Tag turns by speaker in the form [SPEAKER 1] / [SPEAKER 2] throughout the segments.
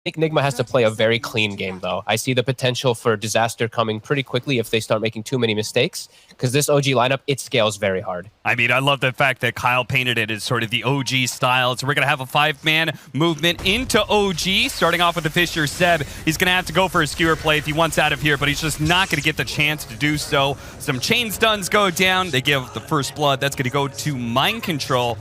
[SPEAKER 1] think NIGMA has to play a very clean game, though. I see the potential for disaster coming pretty quickly if they start making too many mistakes, because this OG lineup, it scales very hard.
[SPEAKER 2] I mean, I love the fact that Kyle painted it as sort of the OG style. So we're going to have a 5-man movement into OG, starting off with the Fisher Seb. He's going to have to go for a skewer play if he wants out of here, but he's just not going to get the chance to do so. Some chain stuns go down. They give the first blood. That's going to go to Mind Control.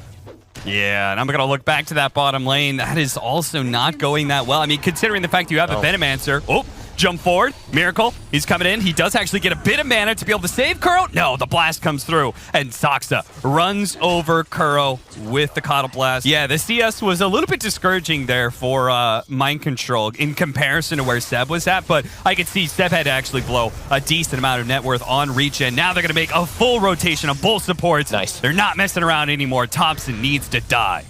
[SPEAKER 2] Yeah, and I'm going to look back to that bottom lane. That is also not going that well. I mean, considering the fact you have a Venomancer. Oh, jump forward. Miracle. He's coming in. He does actually get a bit of mana to be able to save Kuro. No, the blast comes through. And Saksa runs over Kuro with the Coddle Blast. Yeah, the CS was a little bit discouraging there for Mind Control in comparison to where Seb was at. But I could see Seb had to actually blow a decent amount of net worth on regen. Now they're going to make a full rotation of both supports.
[SPEAKER 1] Nice.
[SPEAKER 2] They're not messing around anymore. Thompson needs to die.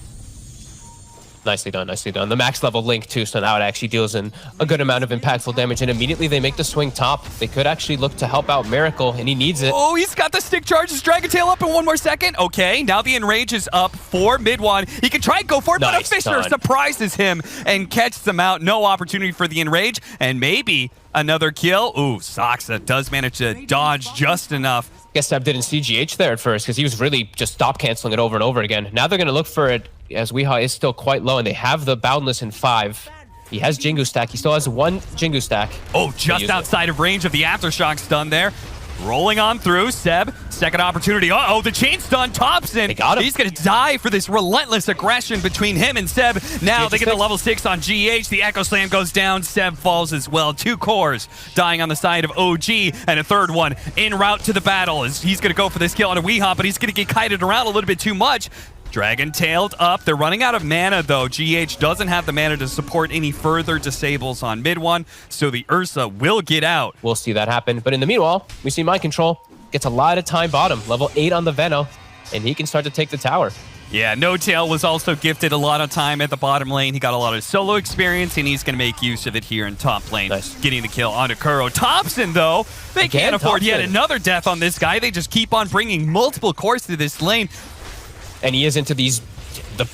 [SPEAKER 1] Nicely done, nicely done. The max level Link too, so now it actually deals in a good amount of impactful damage, and immediately they make the swing top. They could actually look to help out Miracle, and he needs it.
[SPEAKER 2] Oh, he's got the stick charge. His Dragon Tail up in 1 more second. Okay, now the Enrage is up for mid one. He can try and go for it, but a Fisher surprises him and catches him out. No opportunity for the Enrage, and maybe another kill. Ooh, Saksa does manage to dodge just enough.
[SPEAKER 1] Guess Seb didn't see GH there at first, because he was really just stop canceling it over and over again. Now they're going to look for it, as Weehaw is still quite low, and they have the Boundless in 5. He has Jingu stack. He still has 1 Jingu stack.
[SPEAKER 2] Oh, just outside of range of the Aftershock stun there. Rolling on through, Seb, second opportunity. Uh-oh, the chain stun, Thompson.
[SPEAKER 1] They got him.
[SPEAKER 2] He's going to die for this relentless aggression between him and Seb. Now they get the level 6 on GH. The Echo Slam goes down. Seb falls as well. 2 cores dying on the side of OG, and a third one en route to the battle. He's going to go for this kill on a Weehaw, but he's going to get kited around a little bit too much. Dragon tailed up. They're running out of mana, though. GH doesn't have the mana to support any further disables on mid one, so the Ursa will get out.
[SPEAKER 1] We'll see that happen. But in the meanwhile, we see Mind Control gets a lot of time bottom. Level 8 on the Veno, and he can start to take the tower.
[SPEAKER 2] Yeah, No Tail was also gifted a lot of time at the bottom lane. He got a lot of solo experience, and he's going to make use of it here in top lane. Nice. Getting the kill onto Kuro. Thompson, though, they can't afford yet another death on this guy. They just keep on bringing multiple cores to this lane.
[SPEAKER 1] And he is into the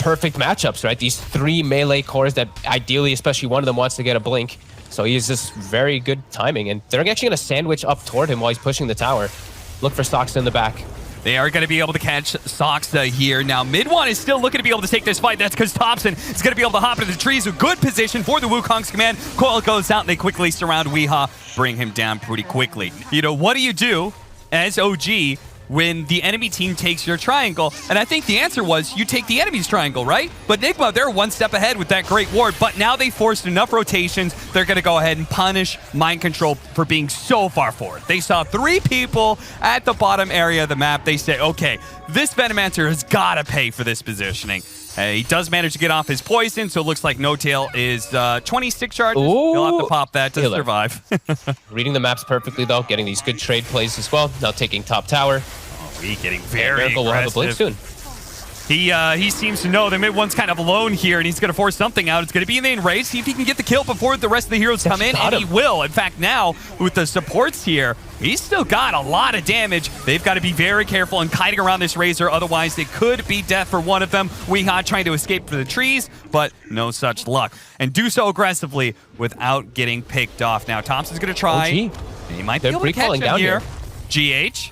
[SPEAKER 1] perfect matchups, right? These 3 melee cores that ideally, especially one of them wants to get a blink. So he is just very good timing. And they're actually going to sandwich up toward him while he's pushing the tower. Look for Saksa in the back.
[SPEAKER 2] They are going to be able to catch Saksa here. Now, mid one is still looking to be able to take this fight. That's because Thompson is going to be able to hop into the trees. A good position for the Wukong's command. Coil goes out, and they quickly surround Weehaw, bring him down pretty quickly. You know, what do you do as OG when the enemy team takes your triangle? And I think the answer was you take the enemy's triangle, right? But NIGMA, they're 1 step ahead with that great ward, but now they forced enough rotations. They're going to go ahead and punish Mind Control for being so far forward. They saw 3 people at the bottom area of the map. They say, okay, this Venomancer has got to pay for this positioning. He does manage to get off his poison, so it looks like No Tail is 26 charges.
[SPEAKER 1] Ooh,
[SPEAKER 2] he'll have to pop that to survive.
[SPEAKER 1] Reading the maps perfectly, though, getting these good trade plays as well. Now taking top tower.
[SPEAKER 2] Oh, he getting very
[SPEAKER 1] Miracle will have a blink soon.
[SPEAKER 2] He seems to know that mid one's kind of alone here, and he's going to force something out. It's going to be in the enrage. See if he can get the kill before the rest of the heroes come in, and he will. In fact, now, with the supports here, he's still got a lot of damage. They've got to be very careful in kiting around this Razor, otherwise it could be death for one of them. Weehaw trying to escape for the trees, but no such luck. And do so aggressively without getting picked off. Now, Thompson's going to try. He might be able to catch him here. GH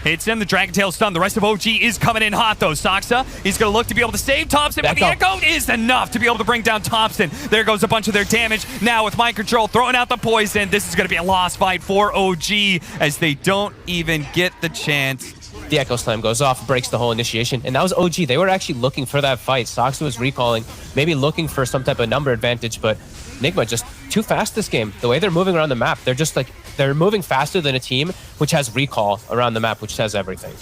[SPEAKER 2] hits him, the Dragon Tail stun. The rest of OG is coming in hot, though. Saksa, he's going to look to be able to save Thompson, but the Echo is enough to be able to bring down Thompson. There goes a bunch of their damage. Now with Mind Control throwing out the poison, this is going to be a lost fight for OG as they don't even get the chance.
[SPEAKER 1] The Echo Slam goes off, breaks the whole initiation, and that was OG. They were actually looking for that fight. Saksa was recalling, maybe looking for some type of number advantage, but NIGMA just too fast this game. The way they're moving around the map, they're just like, they're moving faster than a team which has recall around the map, which has everything.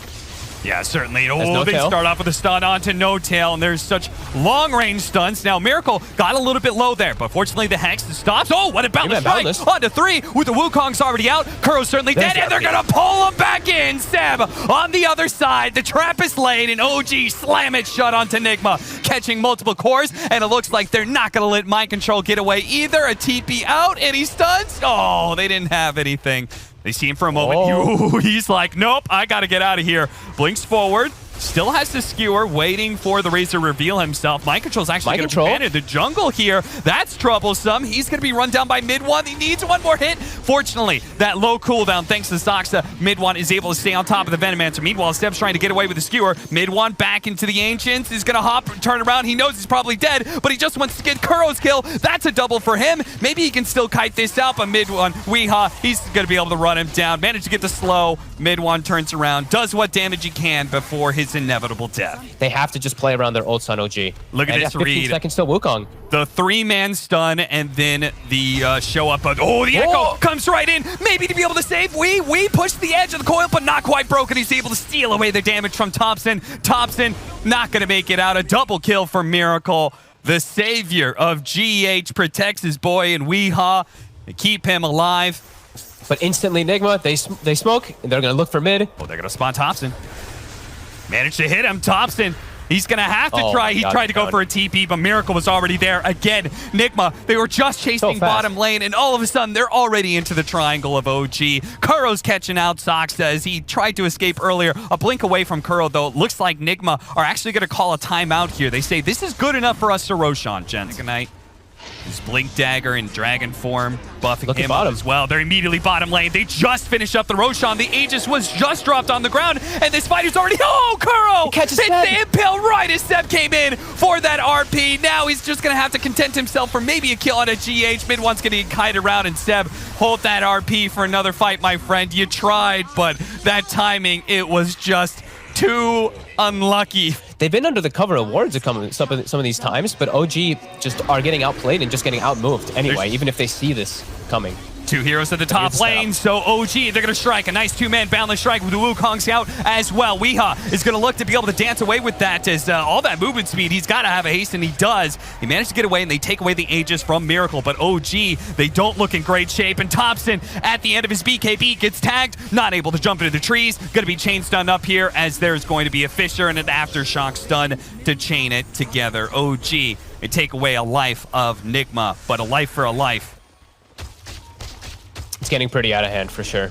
[SPEAKER 2] Yeah, certainly. Oh, they start off with a stun onto No Tail, and there's such long-range stunts. Now, Miracle got a little bit low there, but fortunately the Hex stops. Oh, what a Boundless strike! Onto 3 with the Wukong's already out. Kuro's certainly dead, and they're going to pull him back in. Seb on the other side. The trap is laid, and OG slam it shut onto NIGMA, catching multiple cores, and it looks like they're not going to let Mind Control get away either. A TP out, and he stuns. Oh, they didn't have anything. They see him for a moment. He's like, nope, I got to get out of here. Blinks forward. Still has the skewer, waiting for the Razor to reveal himself. Mind Control's actually going to be banned in the jungle here. That's troublesome. He's going to be run down by mid one. He needs one more hit. Fortunately, that low cooldown, thanks to Soxa, mid one is able to stay on top of the Venomancer. Meanwhile, Seb's trying to get away with the skewer. Mid one back into the Ancients. He's going to hop, turn around. He knows he's probably dead, but he just wants to get Kuro's kill. That's a double for him. Maybe he can still kite this out, but mid one, Weehaw, he's going to be able to run him down. Managed to get the slow. Mid one turns around, does what damage he can before his inevitable death.
[SPEAKER 1] They have to just play around their ults on OG.
[SPEAKER 2] Look at this
[SPEAKER 1] 15
[SPEAKER 2] read.
[SPEAKER 1] seconds till Wukong.
[SPEAKER 2] The 3-man stun, and then the show up. Oh, the Echo comes right in. Maybe to be able to save. We push the edge of the coil, but not quite broken. He's able to steal away the damage from Thompson. Thompson not going to make it out. A double kill for Miracle. The savior of GH protects his boy in Weehaw to keep him alive.
[SPEAKER 1] But instantly, NIGMA, they smoke, and they're going to look for mid.
[SPEAKER 2] Oh, they're going to spawn Thompson. Managed to hit him. Thompson, he's going to have to try. He tried to go for a TP, but Miracle was already there. Again, NIGMA, they were just chasing bottom lane, and all of a sudden, they're already into the triangle of OG. Kuro's catching out Soxa as he tried to escape earlier. A blink away from Kuro, though. It looks like NIGMA are actually going to call a timeout here. They say, this is good enough for us to Roshan, Jen. Good night. His Blink Dagger in dragon form, buffing him up as well. They're immediately bottom lane. They just finished up the Roshan. The Aegis was just dropped on the ground, and this fighter's already... Oh, Kuro! Hits the impale right as Seb came in for that RP. Now he's just going to have to content himself for maybe a kill on a GH. Mid one's going to get kited around, and Seb, hold that RP for another fight, my friend. You tried, but that timing, it was just too unlucky.
[SPEAKER 1] They've been under the cover of wards some of these times, but OG just are getting outplayed and just getting outmoved anyway, even if they see this coming.
[SPEAKER 2] Two heroes at the top lane, so OG, they're going to strike. A nice two-man boundless strike with the Wukong scout as well. Weehaw is going to look to be able to dance away with that as all that movement speed, he's got to have a haste, and he does. He managed to get away, and they take away the Aegis from Miracle, but OG, they don't look in great shape, and Thompson, at the end of his BKB, gets tagged, not able to jump into the trees, going to be chain stunned up here as there's going to be a Fissure and an Aftershock stun to chain it together. OG, they take away a life of NIGMA, but a life for a life.
[SPEAKER 1] It's getting pretty out of hand for sure.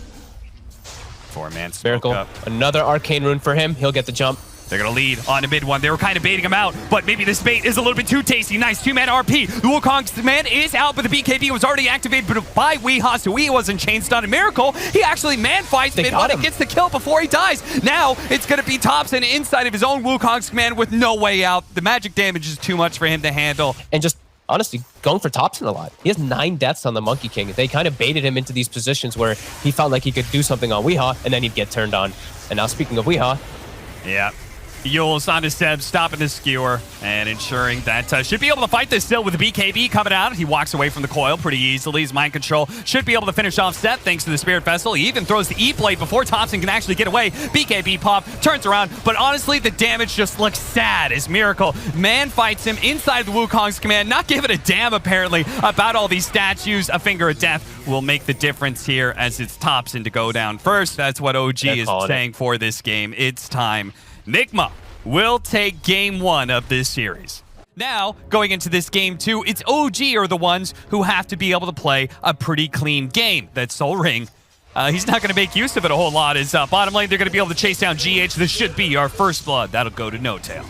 [SPEAKER 2] 4-man
[SPEAKER 1] Miracle, another arcane rune for him. He'll get the jump.
[SPEAKER 2] They're going to lead on the mid one. They were kind of baiting him out, but maybe this bait is a little bit too tasty. Nice two-man RP. The Wukong's man is out, but the BKB was already activated by Weehaw, so he wasn't chain stunned. And Miracle, he actually man-fights mid one and gets the kill before he dies. Now it's going to be Thompson inside of his own Wukong's command with no way out. The magic damage is too much for him to handle.
[SPEAKER 1] And just honestly going for Thompson a lot. He has 9 deaths on the Monkey King. They kind of baited him into these positions where he felt like he could do something on Weehaw, and then he'd get turned on. And now speaking of Weehaw.
[SPEAKER 2] Yeah. Yules onto Seb, stopping the skewer and ensuring that should be able to fight this still with the BKB coming out. He walks away from the coil pretty easily. His Mind Control should be able to finish off Seb thanks to the Spirit Vessel. He even throws the E-Blade before Thompson can actually get away. BKB pop, turns around, but honestly, the damage just looks sad as Miracle man fights him inside the Wukong's command, not giving a damn apparently about all these statues. A Finger of Death will make the difference here as it's Thompson to go down first. That's what OG is saying for this game. It's time. NIGMA will take game 1 of this series. Now, going into this game 2, it's OG are the ones who have to be able to play a pretty clean game. That's Sol Ring. He's not going to make use of it a whole lot. As bottom lane, they're going to be able to chase down GH. This should be our first blood. That'll go to No Tail.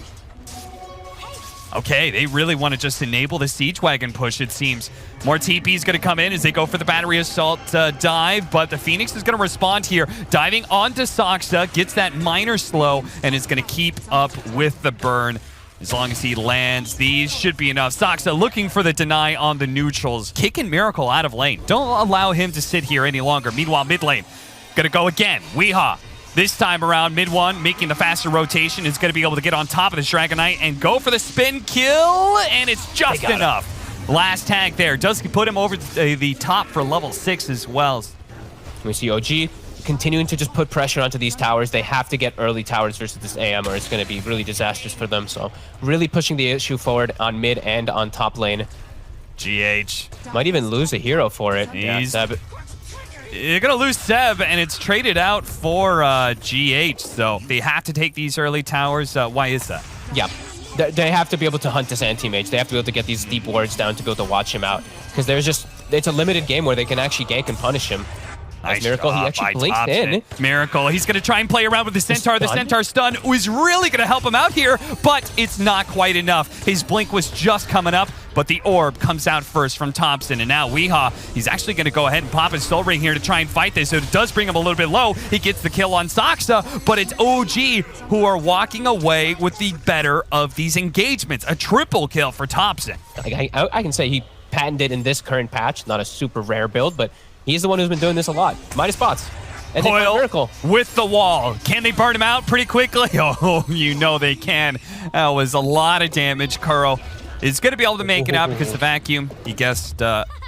[SPEAKER 2] Okay, they really want to just enable the Siege Wagon push, it seems. More TP is going to come in as they go for the Battery Assault dive, but the Phoenix is going to respond here. Diving onto Soxa, gets that minor slow, and is going to keep up with the burn. As long as he lands, these should be enough. Soxa looking for the deny on the neutrals. Kicking Miracle out of lane. Don't allow him to sit here any longer. Meanwhile, mid lane, going to go again. Weehaw. This time around, mid one, making the faster rotation, is going to be able to get on top of this Dragon Knight and go for the spin kill, and it's just enough. Last tag there. Does put him over the top for level 6 as well.
[SPEAKER 1] We see OG continuing to just put pressure onto these towers. They have to get early towers versus this AM, or it's going to be really disastrous for them. So really pushing the issue forward on mid and on top lane.
[SPEAKER 2] GH.
[SPEAKER 1] Might even lose a hero for it.
[SPEAKER 2] You're going to lose Seb, and it's traded out for GH, so they have to take these early towers. Why is that?
[SPEAKER 1] Yeah, they have to be able to hunt this anti-mage. They have to be able to get these deep wards down to be able to watch him out, because there's just, it's a limited game where they can actually gank and punish him.
[SPEAKER 2] Nice
[SPEAKER 1] Miracle, he
[SPEAKER 2] job
[SPEAKER 1] actually
[SPEAKER 2] by
[SPEAKER 1] blinked
[SPEAKER 2] Thompson.
[SPEAKER 1] in.
[SPEAKER 2] Miracle, he's going to try and play around with the Centaur. The
[SPEAKER 1] stun?
[SPEAKER 2] Centaur stun was really going to help him out here, but it's not quite enough. His blink was just coming up, but the orb comes out first from Thompson. And now Weehaw, he's actually going to go ahead and pop his Soul Ring here to try and fight this. So it does bring him a little bit low. He gets the kill on Saksa, but it's OG who are walking away with the better of these engagements. A triple kill for Thompson.
[SPEAKER 1] I can say he patented in this current patch, not a super rare build, but he's the one who's been doing this a lot. Minus bots. And they find Miracle
[SPEAKER 2] with the wall. Can they burn him out pretty quickly? Oh, you know they can. That was a lot of damage. Kuro is going to be able to make it out because the vacuum, he guessed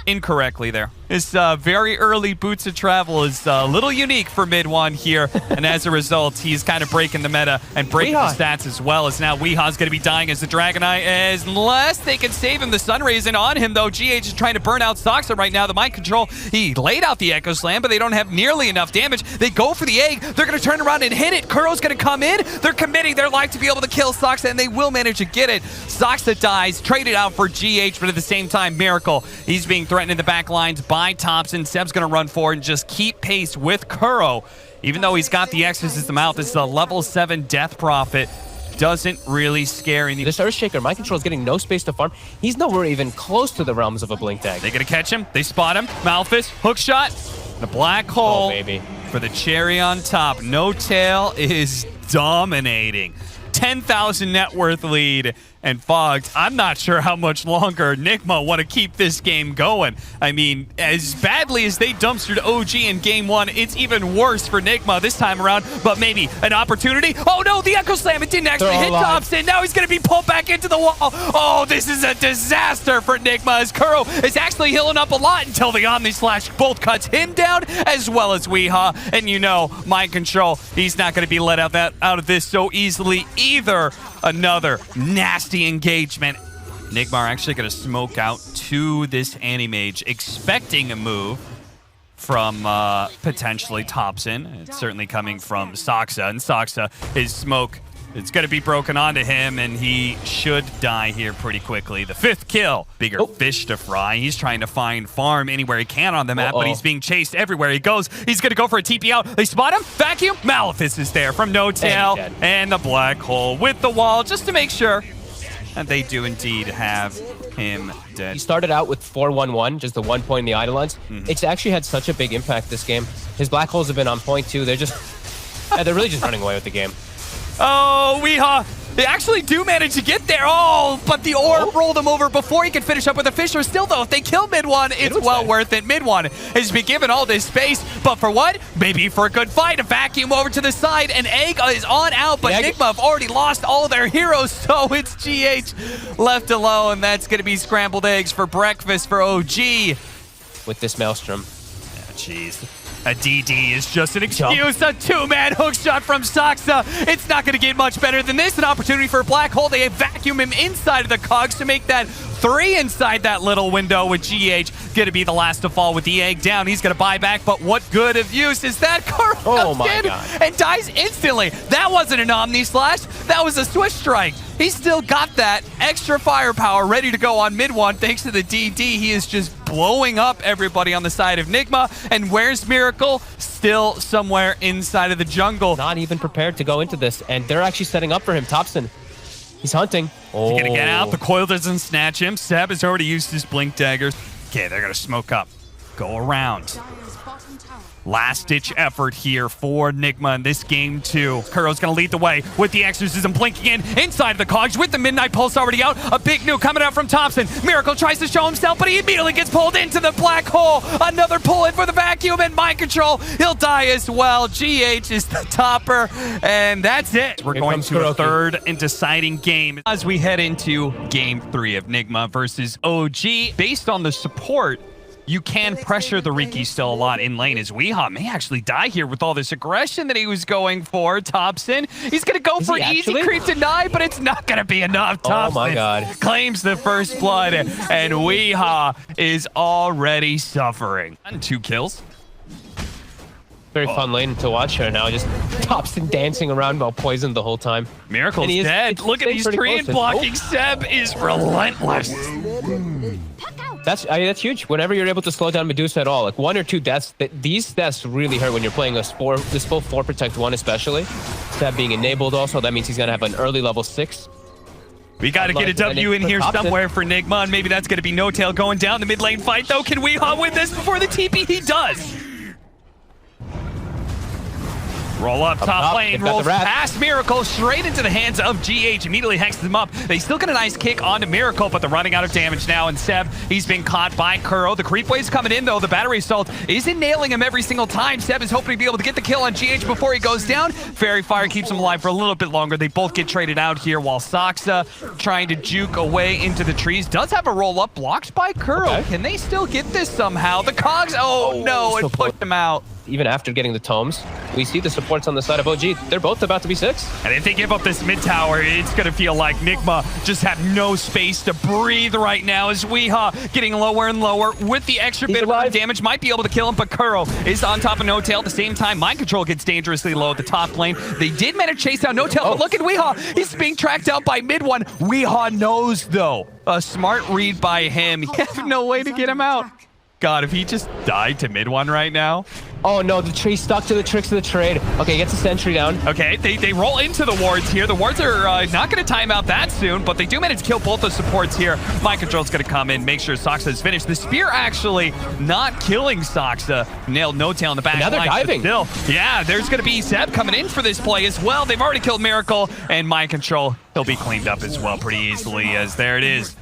[SPEAKER 2] incorrectly there. His very early boots of travel is a little unique for mid one here, and as a result, he's kind of breaking the meta and breaking the stats as well. As now Weehaw's going to be dying as the Dragon Eye, unless they can save him. The Sun Rays in on him, though. GH is trying to burn out Soxa right now. The Mind Control, he laid out the Echo Slam, but they don't have nearly enough damage. They go for the egg. They're going to turn around and hit it. Kuro's going to come in. They're committing their life to be able to kill Soxa, and they will manage to get it. Soxa dies, traded out for GH, but at the same time, Miracle, he's being threatened in the back lines by Thompson. Seb's going to run forward and just keep pace with Kuro. Even though he's got the Exorcism out, this is a level 7 Death Prophet. Doesn't really scare any.
[SPEAKER 1] This Earthshaker, Mind Control is getting no space to farm. He's nowhere even close to the realms of a Blink Tag.
[SPEAKER 2] They going to catch him. They spot him. Malphus, hook shot. The Black Hole
[SPEAKER 1] baby.
[SPEAKER 2] For the cherry on top. No Tail is dominating. 10,000 net worth lead. And Fogged, I'm not sure how much longer NIGMA want to keep this game going. I mean, as badly as they dumpstered OG in game 1, it's even worse for NIGMA this time around, but maybe an opportunity. Oh no, the Echo Slam, it didn't actually hit Thompson. Now he's going to be pulled back into the wall. Oh, this is a disaster for NIGMA as Kuro is actually healing up a lot until the Omni Slash both cuts him down as well as Weehaw. And you know, Mind Control, he's not going to be let out of this so easily either. Another nasty engagement. NIGMA are actually going to smoke out to this Animage, expecting a move from potentially Thompson. It's certainly coming from Soxa, and Soxa, his smoke, it's going to be broken onto him, and he should die here pretty quickly. The 5th kill. Bigger fish to fry. He's trying to find farm anywhere he can on the map, but he's being chased everywhere he goes. He's going to go for a TP out. They spot him. Vacuum. Malefice is there from No Tail. And the Black Hole with the wall just to make sure that they do indeed have him dead.
[SPEAKER 1] He started out with 4-1-1, just the 1 point in the Eidolons. It's actually had such a big impact this game. His Black Holes have been on point too. They're just, they're really just running away with the game.
[SPEAKER 2] Oh, Weehaw. They actually do manage to get there. Oh, but the orb rolled him over before he could finish up with a Fisher. Still, though, if they kill mid one, it's well worth it. Mid one has been given all this space, but for what? Maybe for a good fight. A vacuum over to the side. An egg is on out, but NIGMA have already lost all of their heroes, so it's GH left alone. That's going to be scrambled eggs for breakfast for OG.
[SPEAKER 1] With this Maelstrom.
[SPEAKER 2] Yeah, jeez. A DD is just an excuse. A 2-man hook shot from Soxa. It's not going to get much better than this. An opportunity for a Black Hole. They vacuum him inside of the cogs to make that 3 inside that little window with GH. Going to be the last to fall with the egg down. He's going to buy back, but what good of use is that? Kuro comes in and dies instantly. That wasn't an Omni Slash. That was a Swish Strike. He's still got that extra firepower ready to go on mid one thanks to the DD. He is just blowing up everybody on the side of NIGMA. And where's Miracle? Still somewhere inside of the jungle.
[SPEAKER 1] Not even prepared to go into this, and they're actually setting up for him. Thompson, he's hunting.
[SPEAKER 2] He's going to get out. The coil doesn't snatch him. Seb has already used his blink daggers. Okay, they're going to smoke up. Go around. Last-ditch effort here for NIGMA in this game, too. Kuro's going to lead the way with the Exorcism blinking in inside the cogs with the Midnight Pulse already out. A big nuke coming out from Thompson. Miracle tries to show himself, but he immediately gets pulled into the Black Hole. Another pull in for the vacuum and Mind Control. He'll die as well. GH is the topper, and that's it. We're going to a third and deciding game as we head into game 3 of NIGMA versus OG. Based on the support, you can pressure the Riki still a lot in lane as Weehaw may actually die here with all this aggression that he was going for. Thompson, he's going to go for easy creep deny, but it's not going to be enough. Thompson
[SPEAKER 1] my God.
[SPEAKER 2] Claims the first blood, and Weehaw is already suffering. And 2 kills.
[SPEAKER 1] Very fun lane to watch right now. Just Thompson dancing around while poisoned the whole time.
[SPEAKER 2] Miracle's dead. Look at these trees blocking. Seb is relentless.
[SPEAKER 1] That's huge. Whenever you're able to slow down Medusa at all, like 1 or 2 deaths, these deaths really hurt when you're playing this full 4 protect 1 especially. Stab being enabled also, that means he's gonna have an early level 6.
[SPEAKER 2] We got to get a W in here somewhere for NIGMA, and maybe that's going to be No Tail going down the mid lane fight, though. Can Weehaw win this before the TP? He does. Roll up top lane, rolls past Miracle, straight into the hands of GH, immediately hexes them up. They still get a nice kick onto Miracle, but they're running out of damage now, and Seb, he's been caught by Kuro. The creep wave's coming in, though. The battery assault isn't nailing him every single time. Seb is hoping to be able to get the kill on GH before he goes down. Fairy Fire keeps him alive for a little bit longer. They both get traded out here, while Saksa, trying to juke away into the trees, does have a roll-up blocked by Kuro. Okay. Can they still get this somehow? The Cogs, oh no, it pushed him out.
[SPEAKER 1] Even after getting the tomes, we see the supports on the side of OG. They're both about to be 6.
[SPEAKER 2] And if they give up this mid tower, it's going to feel like NIGMA just have no space to breathe right now, as Weehaw getting lower and lower with the extra bit of damage. Might be able to kill him, but Kuro is on top of No Tail. At the same time, Mind Control gets dangerously low at the top lane. They did manage to chase down No Tail, but look at Weehaw. He's being tracked out by mid one. Weehaw knows, though. A smart read by him. He has no way to get him out. God, if he just died to mid one right now.
[SPEAKER 1] Oh no, the tree stuck to the tricks of the trade. Okay, gets a sentry down.
[SPEAKER 2] Okay, they roll into the wards here. The wards are not going to time out that soon, but they do manage to kill both the supports here. Mind Control's going to come in, make sure Saksa is finished. The spear actually not killing Saksa. Nailed No Tail in the back.
[SPEAKER 1] Now they're diving.
[SPEAKER 2] Still, yeah, there's going to be Seb coming in for this play as well. They've already killed Miracle, and Mind Control, he'll be cleaned up as well pretty easily, as there it is.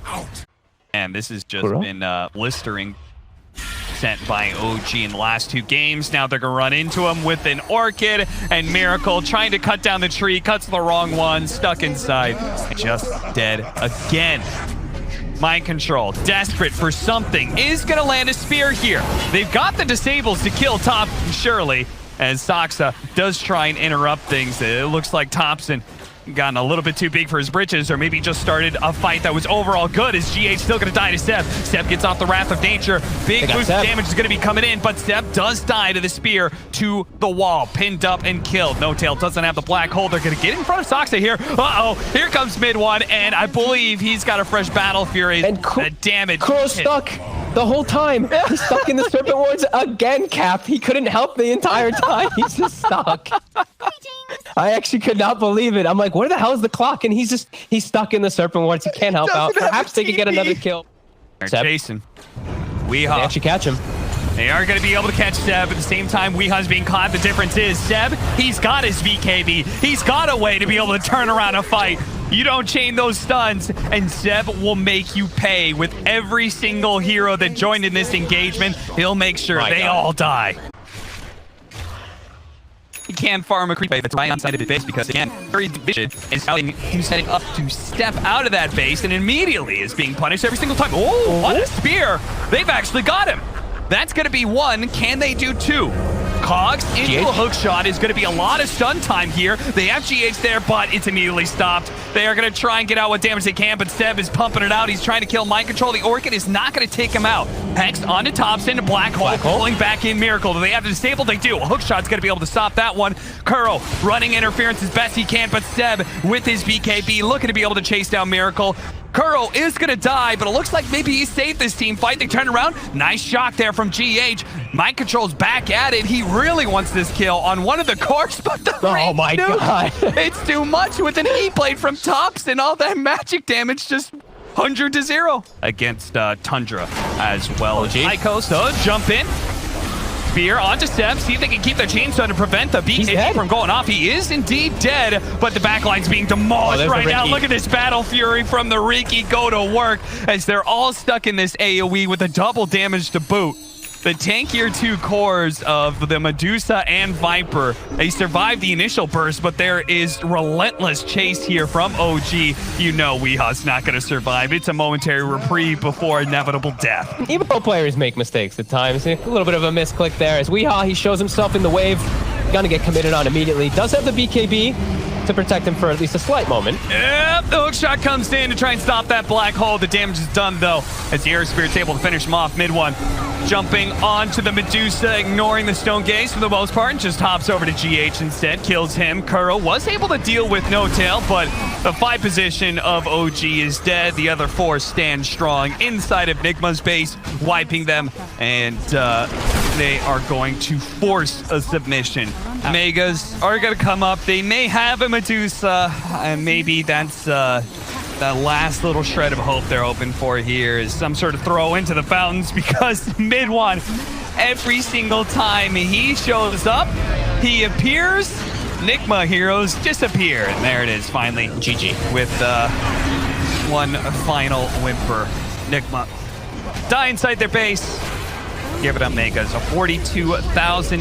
[SPEAKER 2] And this has just been blistering sent by OG in the last 2 games. Now they're going to run into him with an Orchid, and Miracle trying to cut down the tree, cuts the wrong one, stuck inside, just dead again. Mind Control, desperate for something, is going to land a spear here. They've got the disables to kill Top, surely, as Saksa does try and interrupt things. It looks like Thompson gotten a little bit too big for his britches, or maybe just started a fight that was overall good, as GH still going to die to Seb. Seb gets off the Wrath of Nature. Big boost of damage is going to be coming in, but Seb does die to the spear to the wall. Pinned up and killed. No Tail doesn't have the black hole. They're going to get in front of Saksa here. Uh-oh. Here comes mid one, and I believe he's got a fresh Battle Fury. And damage.
[SPEAKER 1] Kuro's stuck the whole time. He's stuck in the Serpent Wards again, Cap. He couldn't help the entire time. He's just stuck. I actually could not believe it. I'm like, where the hell is the clock? And he's stuck in the Serpent Wards. He can't help out. Perhaps they could get another kill.
[SPEAKER 2] Jason. Weehaw.
[SPEAKER 1] They actually catch him.
[SPEAKER 2] They are going to be able to catch Seb. At the same time, Weehaw's being caught. The difference is Seb, he's got his VKB. He's got a way to be able to turn around a fight. You don't chain those stuns, and Seb will make you pay with every single hero that joined in this engagement. He'll make sure they all die. He can farm a creep wave that's right outside of his base, because again, very vision is telling him setting up to step out of that base, and immediately is being punished every single time. Oh, what a spear! They've actually got him. That's going to be 1. Can they do 2? Cogs into a hook shot is going to be a lot of stun time here. They have GH there, but it's immediately stopped. They are going to try and get out what damage they can, but Seb is pumping it out. He's trying to kill Mind Control. The Orchid is not going to take him out. Hex onto Thompson, Black Hole, pulling back in Miracle. Do they have to disable? They do. A hook shot's going to be able to stop that one. Kuro running interference as best he can, but Seb with his BKB looking to be able to chase down Miracle. Kuro is going to die, but it looks like maybe he saved this team fight. They turn around. Nice shock there from GH. Mind Control's back at it. He really wants this kill on one of the cores, but the
[SPEAKER 1] oh my god.
[SPEAKER 2] It's too much with an E-Blade from Thompson. All that magic damage just 100 to 0 against Tundra as well. Icos does jump in. Spear onto Seb, see if they can keep their chainsaw to prevent the BKB from going off. He is indeed dead, but the backline's being demolished right now. Look at this Battle Fury from the Riki go to work, as they're all stuck in this AoE with a double damage to boot. The tankier 2 cores of the Medusa and Viper, they survived the initial burst, but there is relentless chase here from OG. You know Weehaw's not going to survive. It's a momentary reprieve before inevitable death.
[SPEAKER 1] Even pro players make mistakes at times. A little bit of a misclick there. As Weehaw, he shows himself in the wave. Gonna get committed on immediately. Does have the BKB to protect him for at least a slight moment.
[SPEAKER 2] Yep, the hook shot comes in to try and stop that black hole. The damage is done, though, as the Air Spirit's able to finish him off mid one. Jumping onto the Medusa, ignoring the Stone Gaze for the most part, and just hops over to GH instead, kills him. Kuro was able to deal with no tail, but the 5 position of OG is dead. The other 4 stand strong inside of Nigma's base, wiping them, and they are going to force a submission. Megas are going to come up. They may have a Medusa, and maybe that's that last little shred of hope they're hoping for here is some sort of throw into the fountains, because mid one, every single time he shows up, he appears, NIGMA heroes disappear. And there it is, finally.
[SPEAKER 1] GG.
[SPEAKER 2] With one final whimper. NIGMA die inside their base. Give it up, Megas. A 42,000